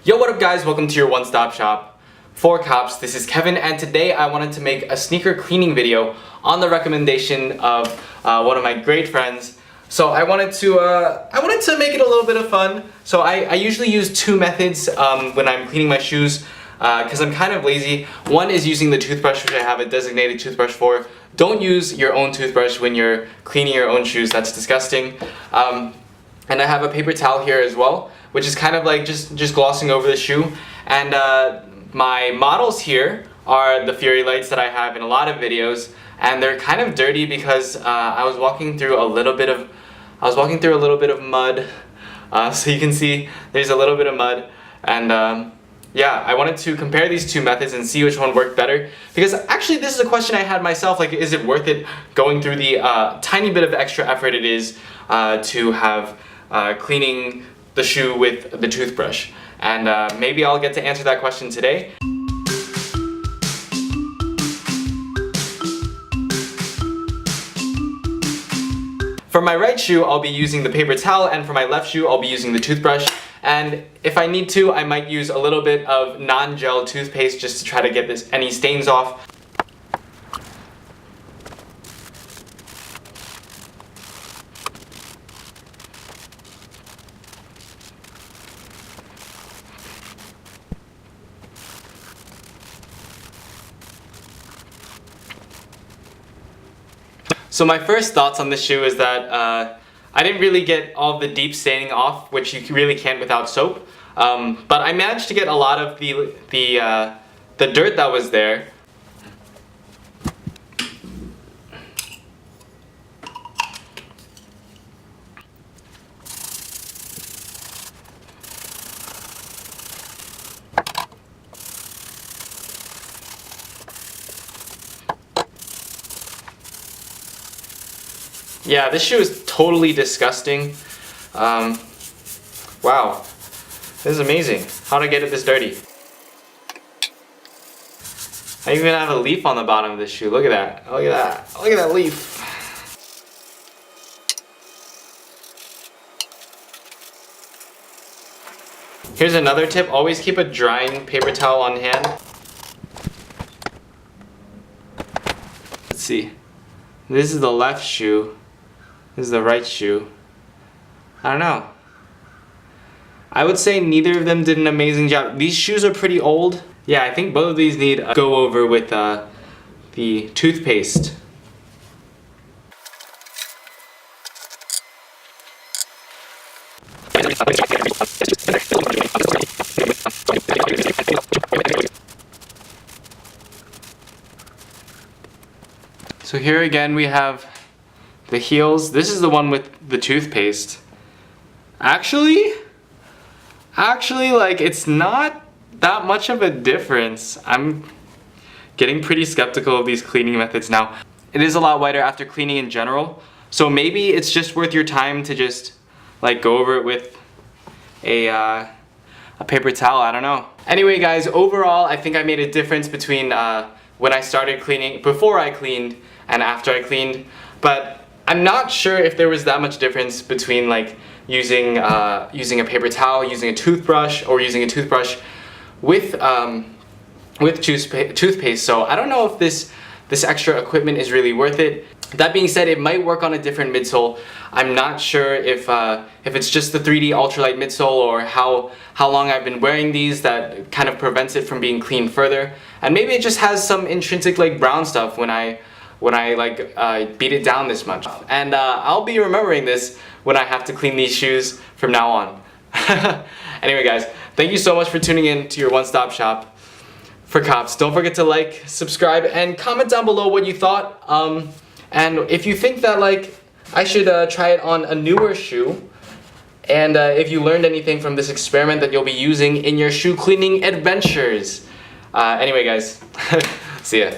Yo, what up guys? Welcome to your one-stop shop for cops. This is Kevin, and today I wanted to make a sneaker cleaning video on the recommendation of one of my great friends. So I wanted to make it a little bit of fun. So I usually use two methods when I'm cleaning my shoes because I'm kind of lazy. One is using the toothbrush, which I have a designated toothbrush for. Don't use your own toothbrush when you're cleaning your own shoes. That's disgusting. And I have a paper towel here as well, which is kind of like just glossing over the shoe. And my models here are the Fury lights that I have in a lot of videos, and they're kind of dirty because I was walking through a little bit of mud. So you can see there's a little bit of mud, and yeah, I wanted to compare these two methods and see which one worked better, because actually this is a question I had myself, like, is it worth it going through the tiny bit of extra effort it is to have cleaning the shoe with the toothbrush? And maybe I'll get to answer that question today. For my right shoe, I'll be using the paper towel, and for my left shoe, I'll be using the toothbrush. And if I need to, I might use a little bit of non-gel toothpaste just to try to get any stains off. So my first thoughts on this shoe is that I didn't really get all the deep staining off, which you really can't without soap. But I managed to get a lot of the dirt that was there. Yeah, this shoe is totally disgusting. Wow, this is amazing. How did I get it this dirty? I even have a leaf on the bottom of this shoe. Look at that. Look at that. Look at that leaf. Here's another tip. Always keep a drying paper towel on hand. Let's see. This is the left shoe. This is the right shoe. I don't know. I would say neither of them did an amazing job. These shoes are pretty old. Yeah, I think both of these need a go over with the toothpaste. So here again we have the heels. This is the one with the toothpaste. Actually, like, it's not that much of a difference. I'm getting pretty skeptical of these cleaning methods now. It is a lot whiter after cleaning in general, so maybe it's just worth your time to just like go over it with a paper towel. I don't know. Anyway guys, overall I think I made a difference between when I started cleaning, before I cleaned, and after I cleaned, but I'm not sure if there was that much difference between like using a paper towel, using a toothbrush, or using a toothbrush with toothpaste. So I don't know if this extra equipment is really worth it. That being said, it might work on a different midsole. I'm not sure if it's just the 3D ultralight midsole, or how long I've been wearing these that kind of prevents it from being cleaned further. And maybe it just has some intrinsic like brown stuff when I like beat it down this much. And I'll be remembering this when I have to clean these shoes from now on. Anyway guys, thank you so much for tuning in to your one-stop shop for cops. Don't forget to like, subscribe, and comment down below what you thought. And if you think that like I should try it on a newer shoe, and if you learned anything from this experiment that you'll be using in your shoe cleaning adventures. Anyway guys, see ya.